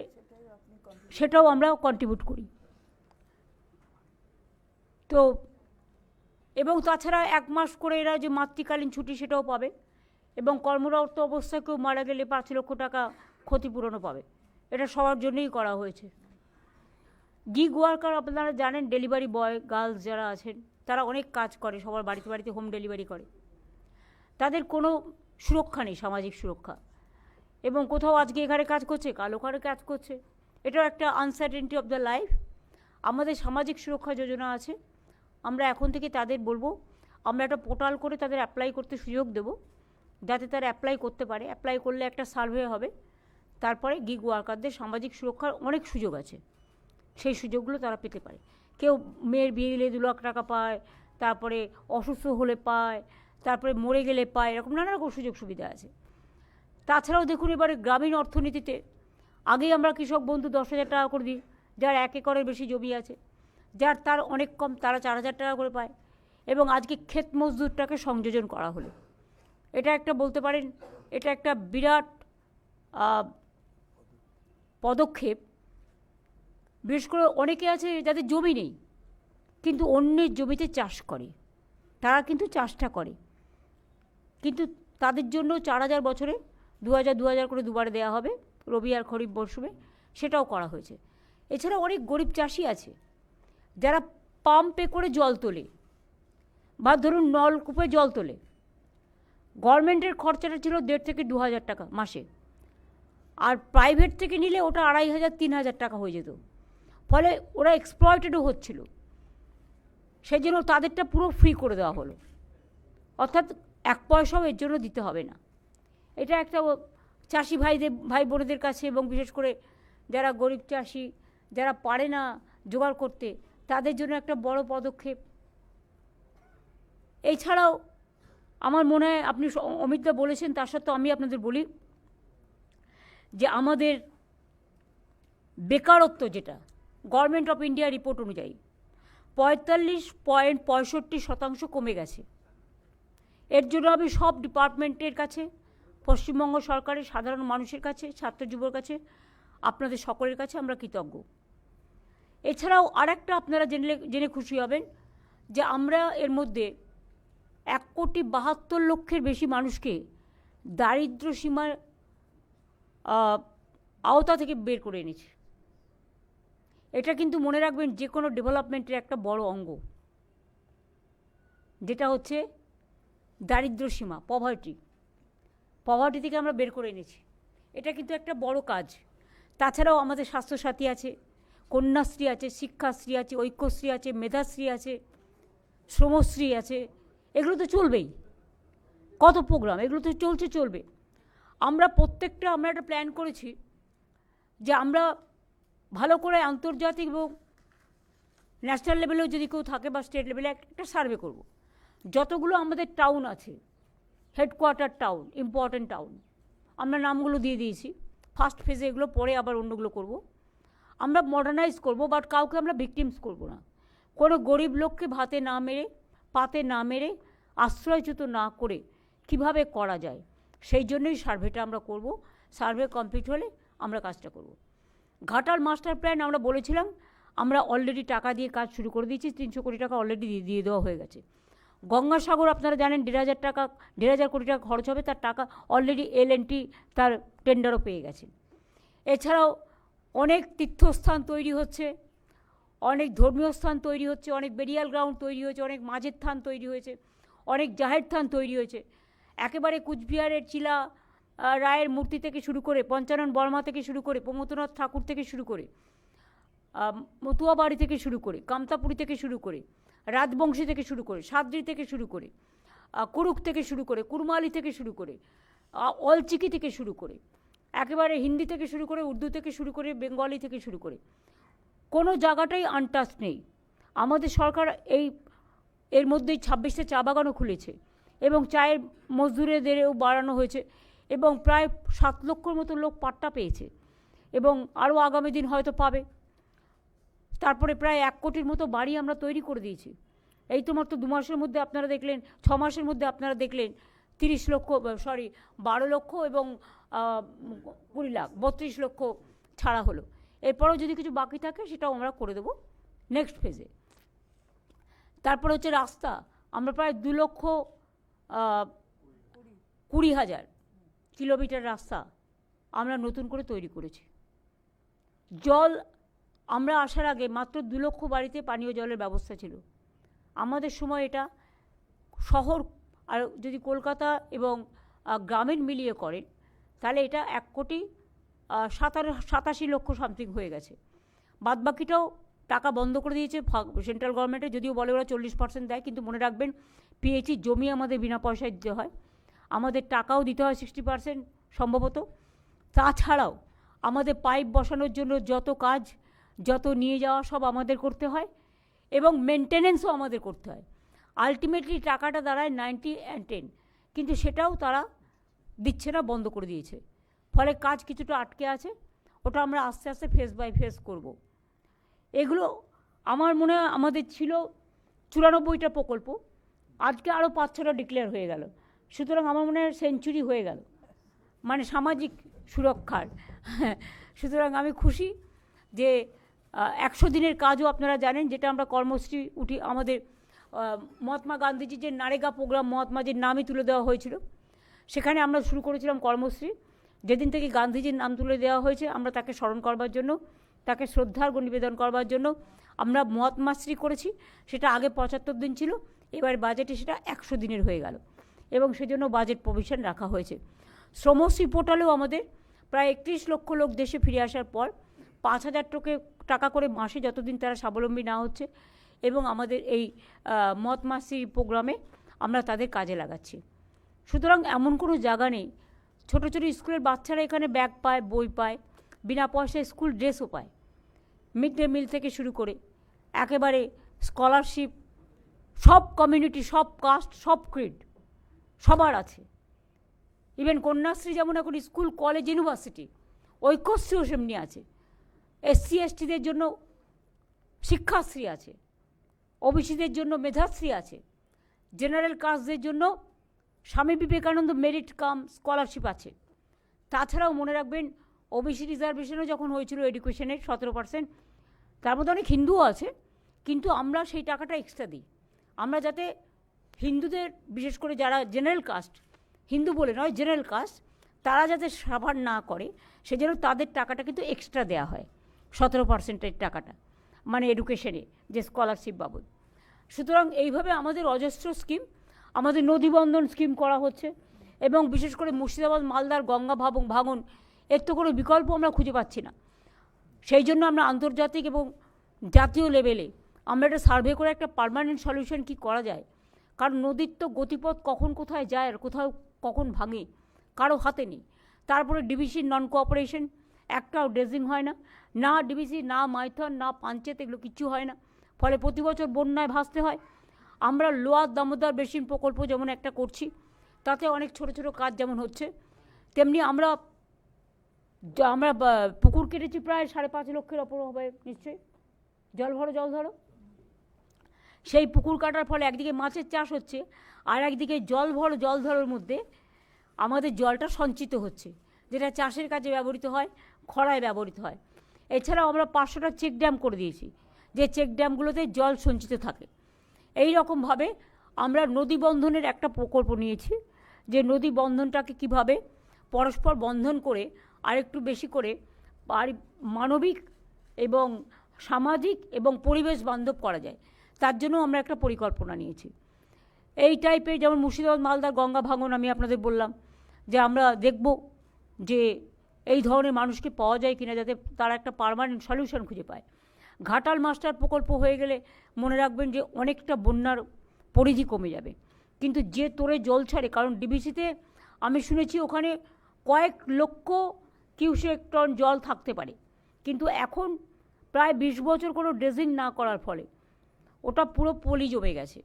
সেটাও আমরা কন্ট্রিবিউট করি। তো এবং তাছাড়া 1 মাস করে এরা যে মাতৃকালীন ছুটি সেটাও পাবে, এবং কর্মরত অবস্থায় কেউ মারা গেলে 5 লক্ষ টাকা ক্ষতিপূরণও পাবে। এটা সবার জন্যই করা হয়েছে। গিগ ওয়ার্কার আপনারা জানেন, ডেলিভারি বয় গার্লস যারা আছেন তারা অনেক কাজ করে, সবার বাড়িতে বাড়িতে হোম ডেলিভারি করে, তাদের কোনো সুরক্ষা নেই, সামাজিক সুরক্ষা। এবং কোথাও আজকে এখানে কাজ করছে, কাল ওখানে কাজ করছে, এটাও একটা আনসার্টেনটি অফ দ্য লাইফ। আমাদের সামাজিক সুরক্ষা যোজনা আছে, আমরা এখন থেকে তাদের বলবো, আমরা একটা পোর্টাল করে তাদের অ্যাপ্লাই করতে সুযোগ দেব, যাতে তারা অ্যাপ্লাই করতে পারে। অ্যাপ্লাই করলে একটা সার্ভে হবে, তারপরে গিগ ওয়ার্কারদের সামাজিক সুরক্ষার অনেক সুযোগ আছে, সেই সুযোগগুলো তারা পেতে পারে। কেউ মেয়ের বিয়ে দিলে 2 লাখ টাকা পায়, তারপরে অসুস্থ হলে পায়, তারপরে মরে গেলে পায়, এরকম নানা রকম সুযোগ সুবিধা আছে। তাছাড়াও দেখুন, এবারে গ্রামীণ অর্থনীতিতে আগেই আমরা কৃষক বন্ধু 10,000 টাকা করে দিই, যার 1 একরের বেশি জমি আছে, যার তার অনেক কম, তারা 4,000 টাকা করে পায়। এবং আজকে ক্ষেত মজদুরটাকে সংযোজন করা হলো, এটা একটা বলতে পারেন এটা একটা বিরাট পদক্ষেপ। বিশেষ করে অনেকে আছে যাদের জমি নেই কিন্তু অন্যের জমিতে চাষ করে, তারা কিন্তু চাষটা করে, কিন্তু তাদের জন্য 4,000 বছরে 2,000 করে দুবারে দেওয়া হবে, রবি আর খরিফ মরশুমে, সেটাও করা হয়েছে। এছাড়া অনেক গরিব চাষি আছে যারা পাম্পে করে জল তোলে, বা ধরুন নলকূপে জল তোলে। গভর্নমেন্টের খরচাটা ছিল 1,500 থেকে 2,000 টাকা মাসে, আর প্রাইভেট থেকে নিলে ওটা 2,500-3,000 টাকা হয়ে যেত। ফলে ওরা এক্সপ্লয়েটেডও হচ্ছিল, সেই জন্য তাদেরটা পুরো ফ্রি করে দেওয়া হলো, অর্থাৎ 1 পয়সাও এর জন্য দিতে হবে না। এটা একটা চাষি ভাই বোনেদের কাছে, এবং বিশেষ করে যারা গরিব চাষি, যারা পারে না জোগাড় করতে, তাদের জন্য একটা বড় পদক্ষেপ। এছাড়াও আমার মনে হয়, আপনি অমিতদা বলেছেন, তার সত্ত্বেও আমি আপনাদের বলি যে আমাদের বেকারত্ব, যেটা গভর্নমেন্ট অফ ইন্ডিয়া রিপোর্ট অনুযায়ী 45.65% কমে গেছে। এর জন্য আমি সব ডিপার্টমেন্টের কাছে, পশ্চিমবঙ্গ সরকারের, সাধারণ মানুষের কাছে, ছাত্র যুবর কাছে, আপনাদের সকলের কাছে আমরা কৃতজ্ঞ। এছাড়াও আরেকটা আপনারা জেনে খুশি হবেন যে আমরা এর মধ্যে 1,72,00,000 বেশি মানুষকে দারিদ্র্য সীমার আওতা থেকে বের করে এনেছি। এটা কিন্তু মনে রাখবেন, যে কোনো ডেভেলপমেন্টের একটা বড় অঙ্গ, যেটা হচ্ছে দারিদ্র্য সীমা, পভার্টি থেকে আমরা বের করে এনেছি। এটা কিন্তু একটা বড় কাজ। তাছাড়াও আমাদের স্বাস্থ্যসাথী আছে, কন্যাশ্রী আছে, শিক্ষাশ্রী আছে, ঐক্যশ্রী আছে, মেধাশ্রী আছে, শ্রমশ্রী আছে, এগুলো তো চলবেই। কত প্রোগ্রাম, এগুলো তো চলবে। আমরা একটা প্ল্যান করেছি যে আমরা ভালো করে আন্তর্জাতিক এবং ন্যাশনাল লেভেলেও যদি কেউ থাকে, বা স্টেট লেভেলে একটা সার্ভে করব। যতগুলো আমাদের টাউন আছে, হেডকোয়ার্টার টাউন, ইম্পর্ট্যান্ট টাউন, আমরা নামগুলো দিয়ে দিয়েছি। ফার্স্ট ফেজে এগুলো, পরে আবার অন্যগুলো করব। আমরা মডার্নাইজ করব, বাট কাউকে আমরা ভিকটিমস করব না। কোনো গরিব লোককে পাতে না মেরে আশ্রয়চ্যুত না করে কিভাবে করা যায়, সেই জন্যই সার্ভেটা আমরা করব। সার্ভে কমপ্লিট হলে আমরা কাজটা করব। ঘাটাল মাস্টার প্ল্যান আমরা বলেছিলাম, আমরা অলরেডি টাকা দিয়ে কাজ শুরু করে দিয়েছি, 300 কোটি টাকা অলরেডি দিয়ে দেওয়া হয়ে গেছে। গঙ্গাসাগর আপনারা জানেন 1,500 কোটি টাকা খরচ হবে, তার টাকা অলরেডি L&T তার টেন্ডারও পেয়ে গেছে। এছাড়াও অনেক তীর্থস্থান তৈরি হচ্ছে, অনেক ধর্মীয় স্থান তৈরি হচ্ছে, অনেক বেরিয়াল গ্রাউন্ড তৈরি হয়েছে, অনেক মাঝের থান তৈরি হয়েছে, অনেক জাহের থান তৈরি হয়েছে। একেবারে কুচবিহারের চিলা রায়ের মূর্তি থেকে শুরু করে, পঞ্চানন বর্মা থেকে শুরু করে, প্রমথনাথ ঠাকুর থেকে শুরু করে, মতুয়াবাড়ি থেকে শুরু করে, কামতাপুরি থেকে শুরু করে, রাজবংশী থেকে শুরু করে, সাদ্রি থেকে শুরু করে, কুরুক থেকে শুরু করে, কুরমালি থেকে শুরু করে, অলচিকি থেকে শুরু করে, একেবারে হিন্দি থেকে শুরু করে, উর্দু থেকে শুরু করে, বেঙ্গলি থেকে শুরু করে কোনো জায়গাটাই আনটাচ নেই। আমাদের সরকার এর মধ্যেই 26টা চা বাগানও খুলেছে এবং চায়ের মজদুরেদেরও বাড়ানো হয়েছে এবং প্রায় 7 লক্ষর মতো লোক পাট্টা পেয়েছে এবং আরও আগামী দিন হয়তো পাবে। তারপরে প্রায় 1 কোটির মতো বাড়ি আমরা তৈরি করে দিয়েছি। এই তো মাত্র 2 মাসের মধ্যে আপনারা দেখলেন, 6 মাসের মধ্যে আপনারা দেখলেন 12 লক্ষ এবং 20 লাখ 32 লক্ষ ছাড়া হলো। এরপরেও যদি কিছু বাকি থাকে সেটাও আমরা করে দেবো নেক্সট ফেজে। তারপরে হচ্ছে রাস্তা, আমরা প্রায় 2,20,000 কিলোমিটার রাস্তা আমরা নতুন করে তৈরি করেছি। জল, আমরা আসার আগে মাত্র 2 লক্ষ বাড়িতে পানীয় জলের ব্যবস্থা ছিল। আমাদের সময় এটা শহর আর যদি কলকাতা এবং গ্রামীণ মিলিয়ে করেন তাহলে এটা 1,87 লক্ষ সামথিং হয়ে গেছে। বাদবাকিটাও টাকা বন্ধ করে দিয়েছে সেন্ট্রাল গভর্নমেন্টে, যদিও বলে ওরা 40% দেয়, কিন্তু মনে রাখবেন পিএইচই জমি আমাদের বিনা পয়সায় দিতে হয়, আমাদের টাকাও দিতে হয় 60% সম্ভবত। তাছাড়াও আমাদের পাইপ বসানোর জন্য যত কাজ, যত নিয়ে যাওয়া সব আমাদের করতে হয় এবং মেনটেনেন্সও আমাদের করতে হয়। আলটিমেটলি টাকাটা দাঁড়ায় 90 and 10, কিন্তু সেটাও তারা দিচ্ছে না, বন্ধ করে দিয়েছে। ফলে কাজ কিছুটা আটকে আছে, ওটা আমরা আস্তে আস্তে ফেজ বাই ফেজ করব। এগুলো আমার মনে হয় আমাদের ছিল 94টা প্রকল্প, আজকে আরও 5-6টা ডিক্লেয়ার হয়ে গেল। সুতরাং আমার মনে হয় সেঞ্চুরি হয়ে গেল মানে সামাজিক সুরক্ষার। সুতরাং আমি খুশি যে 100 দিনের কাজও আপনারা জানেন, যেটা আমরা কর্মশ্রী আমাদের মহাত্মা গান্ধীজির যে নারেগা প্রোগ্রাম, মহাত্মাজির নামই তুলে দেওয়া হয়েছিল, সেখানে আমরা শুরু করেছিলাম কর্মশ্রী। যেদিন থেকে গান্ধীজির নাম তুলে দেওয়া হয়েছে আমরা তাকে স্মরণ করবার জন্য, তাকে শ্রদ্ধার্ঘ নিবেদন করবার জন্য আমরা মহাত্মাশ্রী করেছি। সেটা আগে 75 দিন ছিল, এবার বাজেটে সেটা 100 দিনের হয়ে গেল এবং সেজন্য বাজেট প্রভিশন রাখা হয়েছে। শ্রমশ্রী পোর্টালেও আমাদের প্রায় 31 লক্ষ লোক দেশে ফিরে আসার পর 5,000 টাকা করে মাসে যতদিন তারা স্বাবলম্বী না হচ্ছে এবং আমাদের এই মহাত্মাশ্রী প্রোগ্রামে আমরা তাদের কাজে লাগাচ্ছি। সুতরাং এমন কোনো জায়গা নেই। ছোটো ছোটো স্কুলের বাচ্চারা এখানে ব্যাগ পায়, বই পায়, বিনা পয়সায় স্কুল ড্রেসও পায়, মিড ডে মিল থেকে শুরু করে একেবারে স্কলারশিপ, সব কমিউনিটি, সব কাস্ট, সব ক্রিড সবার আছে। ইভেন কন্যাশ্রী যেমন এখন স্কুল, কলেজ, ইউনিভার্সিটি, ঐক্যশ্রীও সেমনি আছে। SC STদের জন্য শিক্ষাশ্রী আছে, ওবিসিদের জন্য মেধাশ্রী আছে, জেনারেল কাস্টদের জন্য Swami Vivekananda merit cum scholarship আছে। তাছাড়াও মনে রাখবেন ওবিসি রিজার্ভেশনও যখন হয়েছিল এডুকেশনের 17%, তার মধ্যে অনেক হিন্দুও আছে, কিন্তু আমরা সেই টাকাটা এক্সট্রা দিই। আমরা যাতে হিন্দুদের, বিশেষ করে যারা জেনারেল কাস্ট, হিন্দু বলে নয় জেনারেল কাস্ট, তারা যাতে সাভার না করে সেজন্য তাদের টাকাটা কিন্তু এক্সট্রা দেওয়া হয়, 17%-এর টাকাটা, মানে এডুকেশনে যে স্কলারশিপ বাবদ। সুতরাং এইভাবে আমাদের অজস্র স্কিম, আমাদের নদীবন্ধন স্কিম করা হচ্ছে এবং বিশেষ করে মুর্শিদাবাদ, মালদার গঙ্গা ভাঙন, এর তো কোনো বিকল্প আমরা খুঁজে পাচ্ছি না। সেই জন্য আমরা আন্তর্জাতিক এবং জাতীয় লেভেলে আমরা একটা সার্ভে করে একটা পার্মানেন্ট সলিউশন কী করা যায়, কারণ নদীর তো গতিপথ কখন কোথায় যায় আর কোথাও কখন ভাঙে কারো হাতে নেই। তারপরে ডিবিসি নন কোঅপারেশন, একটাও ড্রেজিং হয় না, না ডিবিসি, না মাইথন, না পাঞ্চেত, এগুলো কিচ্ছু হয় না। ফলে প্রতি বছর বন্যায় ভাসতে হয়। আমরা লোয়ার দামোদর বেসিন প্রকল্প যেমন একটা করছি, তাতে অনেক ছোট ছোট কাজ যেমন হচ্ছে, তেমনি আমরা পুকুর কেটেছি প্রায় 5.5 লক্ষের ওপর হবে নিশ্চয়ই। জল ধরো সেই পুকুর কাটার ফলে একদিকে মাছের চাষ হচ্ছে আর একদিকে জল ধরার মধ্যে আমাদের জলটা সঞ্চিত হচ্ছে, যেটা চাষের কাজে ব্যবহৃত হয়, খরায় ব্যবহৃত হয়। এছাড়াও আমরা 500টা চেক ড্যাম করে দিয়েছি, যে চেক ড্যামগুলোতে জল সঞ্চিত থাকে। এই রকমভাবে আমরা নদী বন্ধনের একটা প্রকল্প নিয়েছি, যে নদী বন্ধনটাকে কিভাবে পরস্পর বন্ধন করে আরেকটু বেশি করে মানবিক এবং সামাজিক এবং পরিবেশ বান্ধব করা যায়, তার জন্য আমরা একটা পরিকল্পনা নিয়েছি। এই টাইপের যেমন মুর্শিদাবাদ, মালদার গঙ্গা ভাঙন আমি আপনাদের বললাম যে আমরা দেখব যে এই ধরনের মানুষকে পাওয়া যায় কিনা, যাতে তারা একটা পার্মানেন্ট সলিউশন খুঁজে পায়। ঘাটাল মাস্টার প্রকল্প হয়ে গেলে মনে রাখবেন যে অনেকটা বন্যার পরিধি কমে যাবে। কিন্তু যে তোরে জল ছাড়ে, কারণ ডিবিসিতে আমি শুনেছি ওখানে কয়েক লক্ষ কিউসেক টন জল থাকতে পারে, কিন্তু এখন প্রায় 20 বছর কোনো ড্রেজিং না করার ফলে ওটা পুরো পলি জমে গেছে,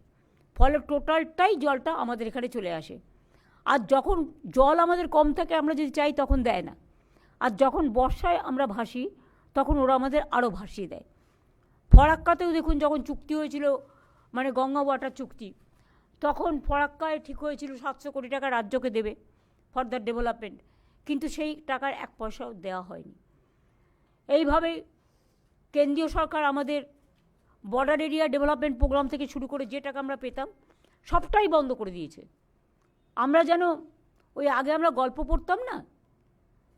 ফলে টোটালটাই জলটা আমাদের এখানে চলে আসে। আর যখন জল আমাদের কম থাকে আমরা যদি চাই তখন দেয় না, আর যখন বর্ষায় আমরা ভাসি তখন ওরা আমাদের আরও ভাসিয়ে দেয়। ফরাক্কাতেও দেখুন যখন চুক্তি হয়েছিল, মানে গঙ্গা ওয়াটার চুক্তি, তখন ফরাক্কায় ঠিক হয়েছিল 700 কোটি টাকা রাজ্যকে দেবে ফর দ্য ডেভেলপমেন্ট, কিন্তু সেই টাকার 1 পয়সাও দেওয়া হয়নি। এইভাবেই কেন্দ্রীয় সরকার আমাদের বর্ডার এরিয়া ডেভেলপমেন্ট প্রোগ্রাম থেকে শুরু করে যে টাকা আমরা পেতাম সবটাই বন্ধ করে দিয়েছে। আমরা যেন ওই আগে আমরা গল্প পড়তাম না,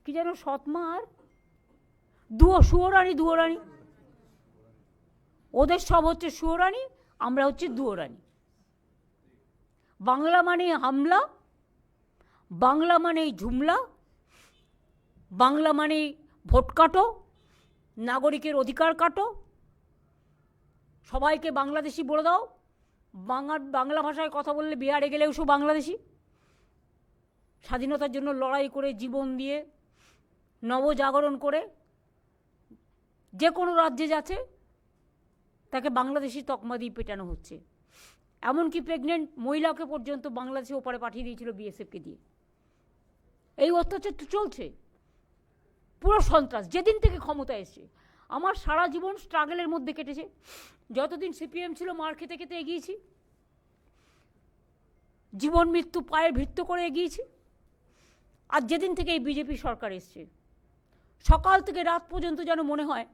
কি যেন সৎমা আর সুয়োরানি দুয়োরানি, ওদের সব হচ্ছে সুয়োরানি, আমরা হচ্ছে দুয়োরানি। বাংলা মানে হামলা, বাংলা মানে ঝুমলা, বাংলা মানে ভোট কাটো, নাগরিকের অধিকার কাটো, সবাইকে বাংলাদেশি বলে দাও, বাংলা ভাষায় কথা বললে বিহারে গেলেও সব বাংলাদেশি। স্বাধীনতার জন্য লড়াই করে জীবন দিয়ে নবজাগরণ করে যে কোনো রাজ্যে যাচ্ছে তাকে বাংলাদেশি তকমা দিয়ে পেটানো হচ্ছে। এমনকি প্রেগনেন্ট মহিলাকে পর্যন্ত বাংলাদেশে ওপারে পাঠিয়ে দিয়েছিল বিএসএফকে দিয়ে। এই অত্যাচার তো চলছে, পুরো সন্ত্রাস যেদিন থেকে ক্ষমতা এসছে। আমার সারা জীবন স্ট্রাগলের মধ্যে কেটেছে, যতদিন সিপিএম ছিল মার খেতে খেতে এগিয়েছি, জীবন মৃত্যু পায়ে ভিত্ত করে এগিয়েছি। আর যেদিন থেকে এই বিজেপি সরকার এসছে, সকাল থেকে রাত পর্যন্ত যেন মনে হয়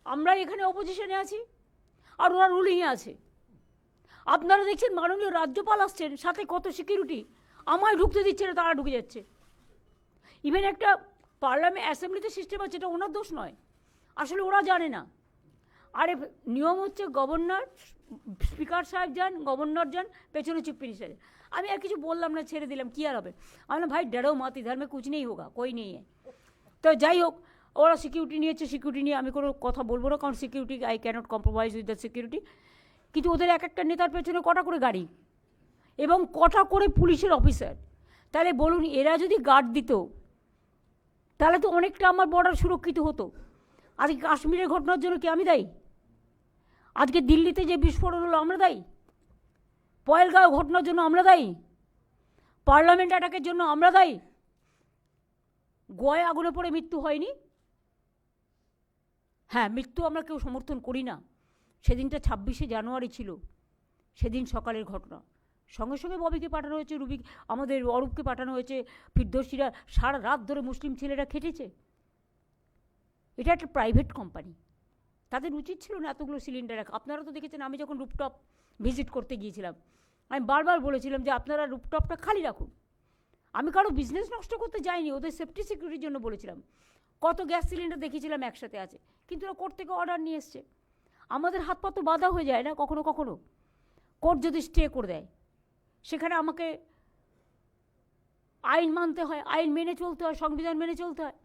আমরা এখানে অপোজিশনে আছি আর ওরা রুলিংয়ে আছে। আপনারা দেখছেন মাননীয় রাজ্যপাল আসছেন, সাথে কত সিকিউরিটি, আমায় ঢুকতে দিচ্ছে না, তারা ঢুকে যাচ্ছে। ইভেন একটা পার্লামেন্ট অ্যাসেম্বলিতে সিস্টেম আছে, এটা ওনার দোষ নয়, আসলে ওরা জানে না। আরে নিয়ম হচ্ছে গভর্নর, স্পিকার সাহেব যান, গভর্নর যান, পেছনে চিফ মিনিস্টার। আমি আর কিছু বললাম না, ছেড়ে দিলাম, কী আর হবে। আমি ভাই ডেরো মাত, ইধার মে কুছ নেই হোগা, কই নেই। তো যাই হোক, ওরা সিকিউরিটি নিয়েছে, সিকিউরিটি নিয়ে আমি কোনো কথা বলবো না, কারণ security I cannot compromise with the security. কিন্তু ওদের এক একটা নেতার পেছনে কটা করে গাড়ি এবং কটা করে পুলিশের অফিসার। তাহলে বলুন, এরা যদি গার্ড দিত তাহলে তো অনেকটা আমার বর্ডার সুরক্ষিত হতো। আজকে কাশ্মীরের ঘটনার জন্য কি আমি দায়ী? আজকে দিল্লিতে যে বিস্ফোরণ হলো আমরা দায়ী? পয়েলগাঁও ঘটনার জন্য আমরা দায়ী? পার্লামেন্ট অ্যাটাকের জন্য আমরা দায়ী? গোয়ায় আগুনে পড়ে মৃত্যু হয়নি? হ্যাঁ, মৃত্যু আমরা কেউ সমর্থন করি না। সেদিনটা 26শে জানুয়ারি ছিল, সেদিন সকালের ঘটনা। সঙ্গে সঙ্গে ববিকে পাঠানো হয়েছে, আমাদের অরূপকে পাঠানো হয়েছে, ফিরদৌসীরা সারা রাত ধরে মুসলিম ছেলেরা খেটেছে। এটা একটা প্রাইভেট কোম্পানি, তাদের উচিত ছিল না এতগুলো সিলিন্ডার রাখা। আপনারা তো দেখেছেন, আমি যখন রুপটপ ভিজিট করতে গিয়েছিলাম আমি বারবার বলেছিলাম যে আপনারা রুপটপটা খালি রাখুন। আমি কারো বিজনেস নষ্ট করতে যাইনি, ওদের সেফটি সিকিউরিটির জন্য বলেছিলাম। কত গ্যাস সিলিন্ডার দেখেছিলাম একসাথে আছে, কিন্তু ওরা কোর্ট থেকে অর্ডার নিয়ে এসছে। আমাদের হাত পা তো বাধা হয়ে যায় না কখনো কখনো, কোর্ট যদি স্টে করে দেয়, সেখানে আমাকে আইন মানতে হয়, আইন মেনে চলতে হয়, সংবিধান মেনে চলতে হয়।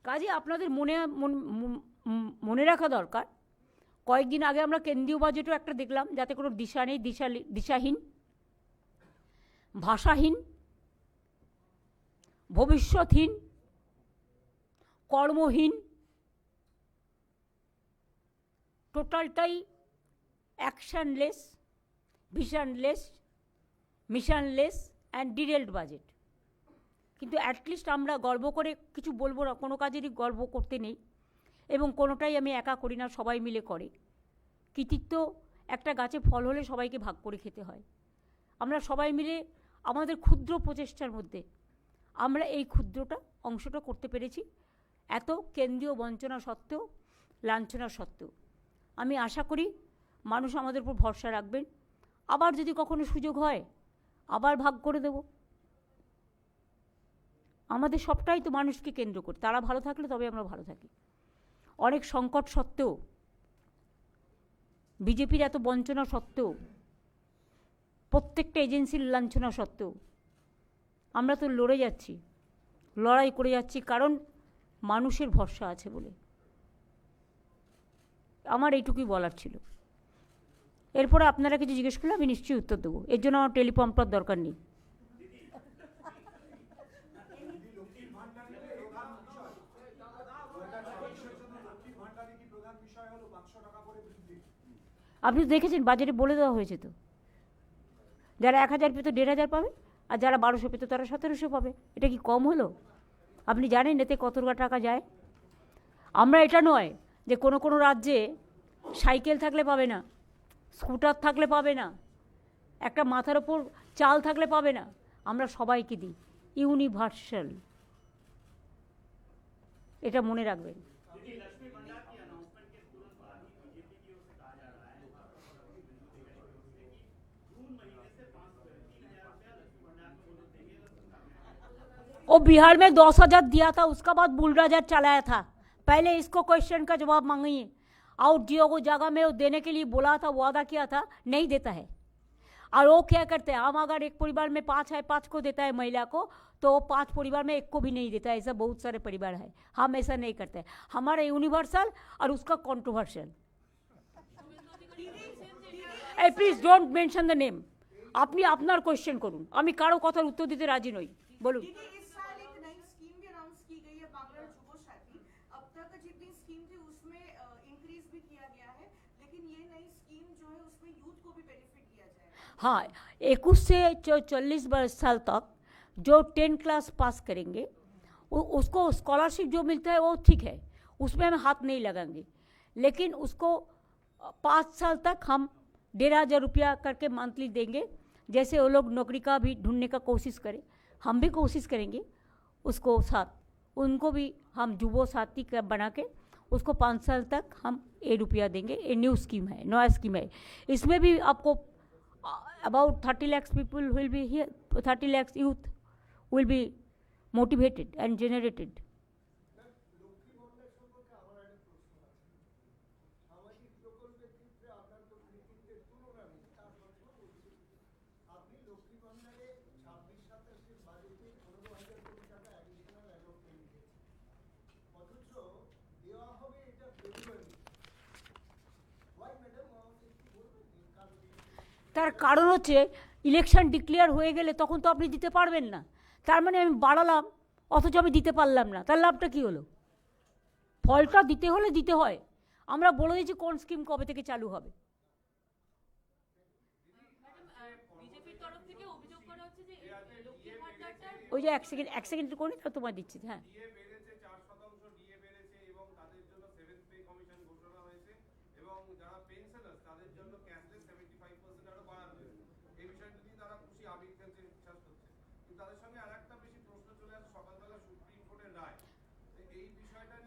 কাজে আপনাদের মনে রাখা দরকার, কয়েকদিন আগে আমরা কেন্দ্রীয় বাজেটও একটা দেখলাম, যাতে কোনো দিশা নেই, দিশাহীন, ভাষাহীন, ভবিষ্যৎহীন, কর্মহীন, টোটালটাই অ্যাকশনলেস, ভিশনলেস, মিশনলেস অ্যান্ড ডিরেলড বাজেট। কিন্তু অ্যাটলিস্ট আমরা গর্ব করে কিছু বলবো না, কোনো কাজেরই গর্ব করতে নেই, এবং কোনোটাই আমি একা করি না, সবাই মিলে করে। কৃতিত্ব একটা গাছে ফল হলে সবাইকে ভাগ করে খেতে হয়। আমরা সবাই মিলে আমাদের ক্ষুদ্র প্রচেষ্টার মধ্যে আমরা এই ক্ষুদ্রটা অংশটা করতে পেরেছি, এত কেন্দ্রীয় বঞ্চনা সত্ত্বেও, লাঞ্ছনা সত্ত্বেও। আমি আশা করি মানুষ আমাদের উপর ভরসা রাখবেন। আবার যদি কখনো সুযোগ হয় আবার ভাগ করে দেব। আমাদের সবটাই তো মানুষকে কেন্দ্র করে, তারা ভালো থাকলে তবে আমরা ভালো থাকি। অনেক সংকট সত্ত্বেও, বিজেপির এত বঞ্চনা সত্ত্বেও, প্রত্যেকটা এজেন্সির লাঞ্ছনা সত্ত্বেও আমরা তো লড়ে যাচ্ছি, লড়াই করে যাচ্ছি, কারণ মানুষের ভরসা আছে বলে। আমার এইটুকুই বলার ছিল। এরপরে আপনারা কিছু জিজ্ঞেস করলে আমি নিশ্চয়ই উত্তর দেবো, এর জন্য আমার টেলিপ্রম্পটার দরকার নেই। আপনি তো দেখেছেন বাজেটে বলে দেওয়া হয়েছে তো, যারা 1000 পেত 1500 পাবে, আর যারা 1200 পেত তারা 1700 পাবে। এটা কি কম হলো? আপনি জানেন এতে কত টাকা যায়? আমরা এটা নয় যে কোনো কোনো রাজ্যে সাইকেল থাকলে পাবে না, স্কুটার থাকলে পাবে না, একটা মাথার ওপর চাল থাকলে পাবে না। আমরা সবাইকে দিই, ইউনিভার্সাল। এটা মনে রাখবেন। वो बिहार में 10,000 दिया था, उसका बाद बुलडोजर चलाया था। पहले इसको क्वेश्चन का जवाब मांगिए। आउट जियो को जगह में वो देने के लिए बोला था, वादा किया था, नहीं देता है। और वो क्या करते हैं, हम अगर एक परिवार में 5 है, 5 को देता है महिला को, तो 5 परिवार में 1 को भी नहीं देता है। ऐसा बहुत सारे परिवार है। हम ऐसा नहीं करते। हमारा यूनिवर्सल और उसका controversial. Please don't mention the name. আপনি আপনার কোশ্চেন করুন, আমি কারো কথার উত্তর দিতে রাজি নই। বলুন। इस साल एक नई स्कीम भी अनाउंस की गई है, बांग्ला जुबो साथी। अब तक जितनी स्कीम थी उसमें इंक्रीज भी किया गया है, लेकिन ये नई स्कीम जो है उसमें यूथ को भी बेनिफिट दिया जाएगा। हाँ, 21 से 40 साल तक जो 10 क्लास पास करेंगे उसको स्कॉलरशिप जो मिलता है वो ठीक है, उसमें हम हाथ नहीं लगाएंगे। लेकिन उसको 5 साल तक हम 1500 रुपया करके मंथली देंगे। जैसे वो लोग नौकरी का भी ढूंढने का कोशिश करें, हम भी कोशिश करेंगे उसको साथ, उनको भी हम जुबो साथी का बना के उसको 5 साल तक हम 1 रुपया देंगे। ये न्यू स्कीम है, नया स्कीम है। इसमें भी आपको about 30 lakhs people will be here, 30 lakhs youth will be motivated and generated. তার কারণ হচ্ছে ইলেকশন ডিক্লেয়ার হয়ে গেলে তখন তো আপনি দিতে পারবেন না। তার মানে আমি বাড়ালাম অথচ আমি দিতে পারলাম না, তার লাভটা কী হলো? ফলটা দিতে হলে দিতে হয়। আমরা বলে দিয়েছি কোন স্কিম কবে থেকে চালু হবে। ওই যে এক সেকেন্ড করে তোমায় দিচ্ছি। হ্যাঁ,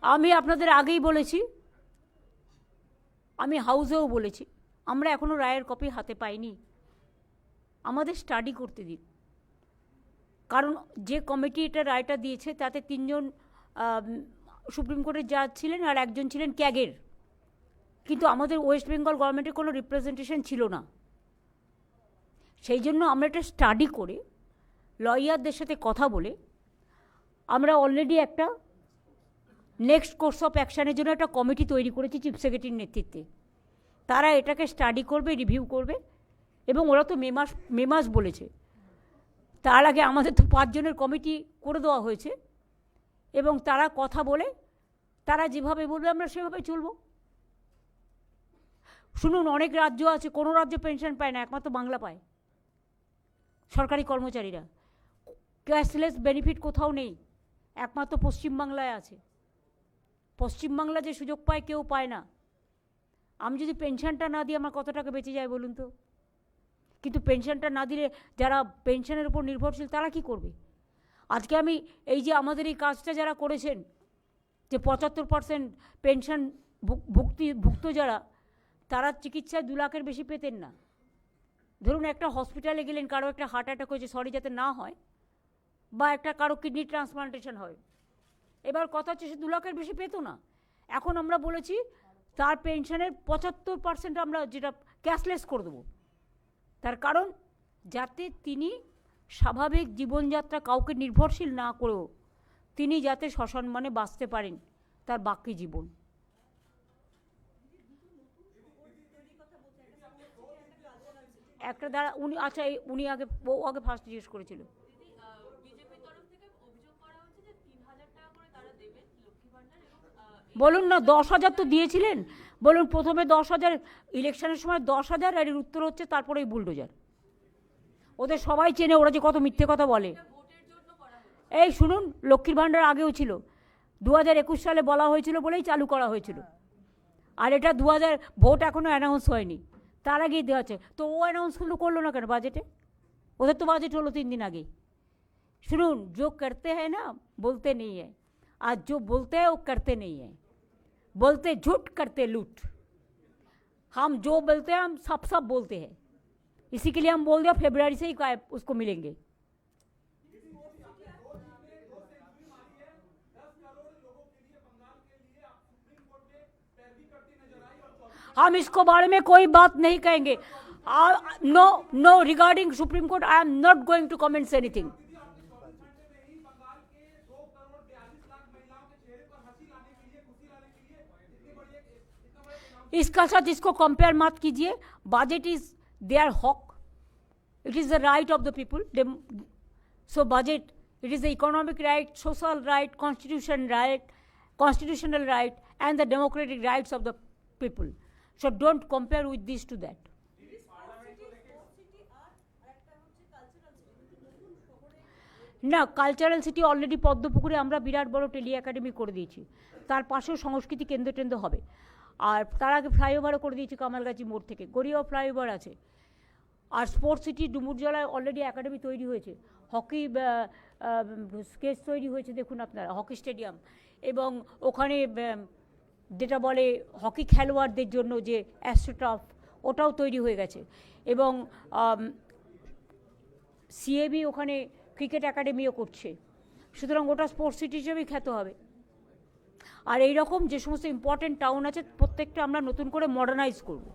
আমি আপনাদের আগেই বলেছি, আমি হাউসেও বলেছি, আমরা এখনও রায়ের কপি হাতে পাইনি। আমাদের স্টাডি করতে দিন। কারণ যে কমিটি এটা রায়টা দিয়েছে তাতে 3 জন সুপ্রিম কোর্টের জাজ ছিলেন আর 1 জন ছিলেন ক্যাগের। কিন্তু আমাদের ওয়েস্ট বেঙ্গল গভর্নমেন্টের কোনো রিপ্রেজেন্টেশন ছিল না। সেই জন্য আমরা এটা স্টাডি করে লয়ারদের সাথে কথা বলে আমরা অলরেডি একটা নেক্সট কোর্স অফ অ্যাকশানের জন্য একটা কমিটি তৈরি করেছি চিফ সেক্রেটারির নেতৃত্বে। তারা এটাকে স্টাডি করবে, রিভিউ করবে, এবং ওরা তো মে মাস বলেছে। তার আগে আমাদের তো 5 জনের কমিটি করে দেওয়া হয়েছে, এবং তারা কথা বলে তারা যেভাবে বলবে আমরা সেভাবে চলব। শুনুন, অনেক রাজ্য আছে, কোনো রাজ্য পেনশন পায় না, একমাত্র বাংলা পায়। সরকারি কর্মচারীরা ক্যাশলেস বেনিফিট কোথাও নেই, একমাত্র পশ্চিমবাংলায় আছে। পশ্চিমবাংলা যে সুযোগ পায় কেউ পায় না। আমি যদি পেনশনটা না দিই আমার কত টাকা বেঁচে যায় বলুন তো? কিন্তু পেনশনটা না দিলে যারা পেনশনের উপর নির্ভরশীল তারা কি করবে? আজকে আমি এই যে আমাদের এই কাজটা যারা করেছেন, যে 75% পেনশন ভুক্ত যারা, তারা চিকিৎসায় 2 লাখের বেশি পেতেন না। ধরুন একটা হসপিটালে গেলেন, কারো একটা হার্ট অ্যাটাক হয়েছে, সরি যাতে না হয়, বা একটা কারো কিডনি ট্রান্সপ্লান্টেশন হয়, এবার কথা হচ্ছে সে 2 লাখের বেশি পেতো না। এখন আমরা বলেছি তার পেনশনের 75% আমরা যেটা ক্যাশলেস করে দেবো। তার কারণ যাতে তিনি স্বাভাবিক জীবনযাত্রা কাউকে নির্ভরশীল না করেও তিনি যাতে সসম্মানে বাঁচতে পারেন তার বাকি জীবন। একটা দ্বারা উনি, আচ্ছা উনি আগে, ও আগে ফার্স্ট জিজ্ঞেস করেছিল। বলুন না, 10,000 তো দিয়েছিলেন, বলুন প্রথমে 10,000, ইলেকশনের সময় 10,000, আর এর উত্তর হচ্ছে তারপরেই বুলডোজার। ওদের সবাই চেনে, ওরা যে কত মিথ্যে কথা বলে। এই শুনুন, লক্ষ্মীর ভাণ্ডার আগেও ছিল, 2021 সালে বলা হয়েছিল বলেই চালু করা হয়েছিল। আর এটা 2000 ভোট এখনও অ্যানাউন্স হয়নি, তার আগেই দেওয়া আছে। তো ও অ্যানাউন্সগুলো করলো না কেন বাজেটে? ওদের তো বাজেট হলো 3 दिन আগেই। শুনুন, जो करते हैं ना बोलते नहीं है, आज जो बोलते हैं वो करते नहीं है। बोलते झूठ करते लूट। हम जो बोलते हैं हम सब बोलते हैं, इसी के लिए हम बोल दिया फरवरी से ही उसको मिलेंगे। हम इसको बारे में कोई बात नहीं कहेंगे। No regarding supreme court I am not going to comments anything. इसका साथ इसको कंपेयर मत कीजिए। बजट इज देयर हक, it is the right of the people. So budget, it is the economic right, social right, constitutional right and the democratic rights of the people. So don't compare with this to that. না, কালচারাল সিটি অলরেডি পদ্মপুকুরে আমরা বিরাট বড় টেলি একাডেমি করে দিয়েছি, তার পাশেও সংস্কৃতি কেন্দ্র টেন্দ্র হবে। আর তার আগে ফ্লাইওভারও করে দিয়েছি কামালগাছি মোড় থেকে, গড়িয়াও ফ্লাইওভার আছে। আর স্পোর্টস সিটি ডুমুরজলায় অলরেডি একাডেমি তৈরি হয়েছে, হকি স্কেচ তৈরি হয়েছে, দেখুন আপনারা, হকি স্টেডিয়াম। এবং ওখানে যেটা বলে হকি খেলোয়াড়দের জন্য যে অ্যাস্ট্রোটার্ফ, ওটাও তৈরি হয়ে গেছে। এবং সিএবি ওখানে ক্রিকেট একাডেমিও করছে। সুতরাং ওটা স্পোর্টস সিটি হিসেবেই খ্যাত হবে। আর এই রকম যে সমস্ত ইম্পর্টেন্ট টাউন আছে প্রত্যেকটা আমরা নতুন করে মডার্নাইজ করব।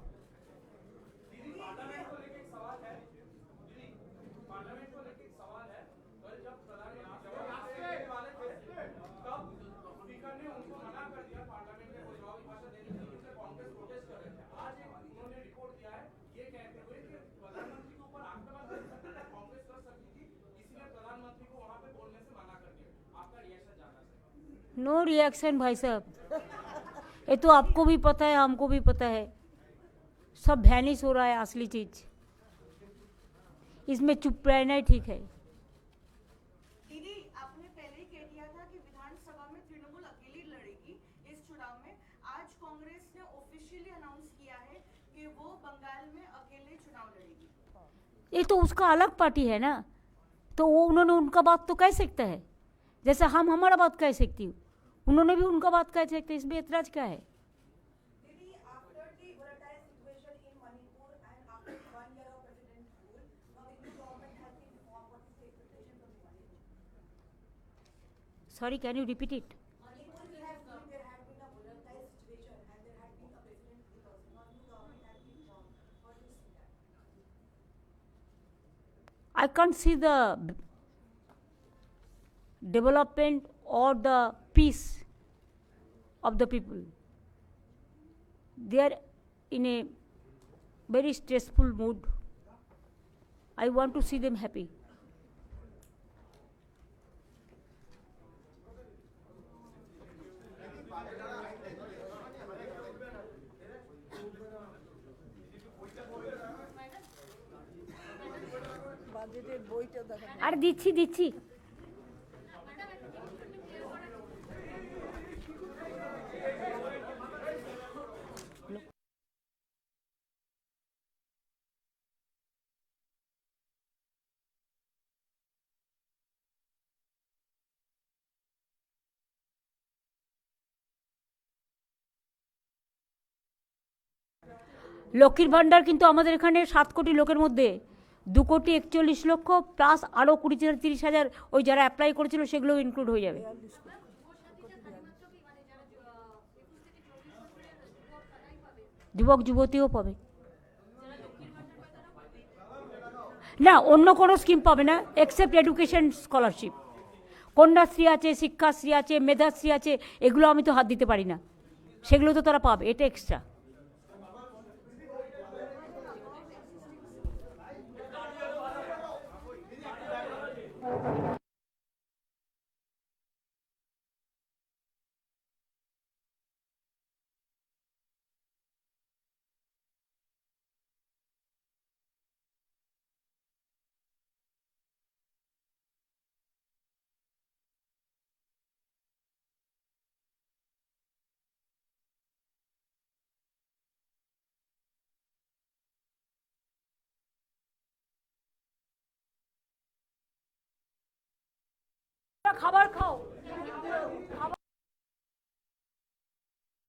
नो रिएक्शन भाई साहब, ये तो आपको भी पता है, हमको भी पता है, सब वैनिश हो रहा है असली चीज। इसमें चुप रहना ही ठीक है। दीदी, आपने पहले ही कह दिया था कि विधानसभा में तृणमूल अकेली लड़ेगी इस चुनाव में। आज कांग्रेस ने ऑफिशियली अनाउंस किया है कि वो बंगाल में अकेले चुनाव लड़ेगी। ये तो उसका अलग पार्टी है ना, तो वो उन्होंने उनका बात तो कह सकता है, जैसे हम हमारा बात कह सकती हूँ, उन्होंने भी उनका बात कह सकते। इसमें ऐतराज क्या है? Sorry, can you repeat it? I can't see the development or the peace of the people. They are in a very stressful mood. I want to see them happy. আর দিচ্ছি লক্ষ্মীর ভাণ্ডার কিন্তু আমাদের এখানে 7 কোটি লোকের মধ্যে 2,41,00,000 প্লাস আরও 20,000-30,000 ওই যারা অ্যাপ্লাই করেছিল সেগুলোও ইনক্লুড হয়ে যাবে। যুবক যুবতীও পাবে না, অন্য কোনো স্কিম পাবে না এক্সেপ্ট এডুকেশন স্কলারশিপ। কন্যাশ্রী আছে, শিক্ষাশ্রী আছে, মেধাশ্রী আছে, এগুলো আমি তো হাত দিতে পারি না, সেগুলো তো তারা পাবে, এটা এক্সট্রা। খাবার খাও।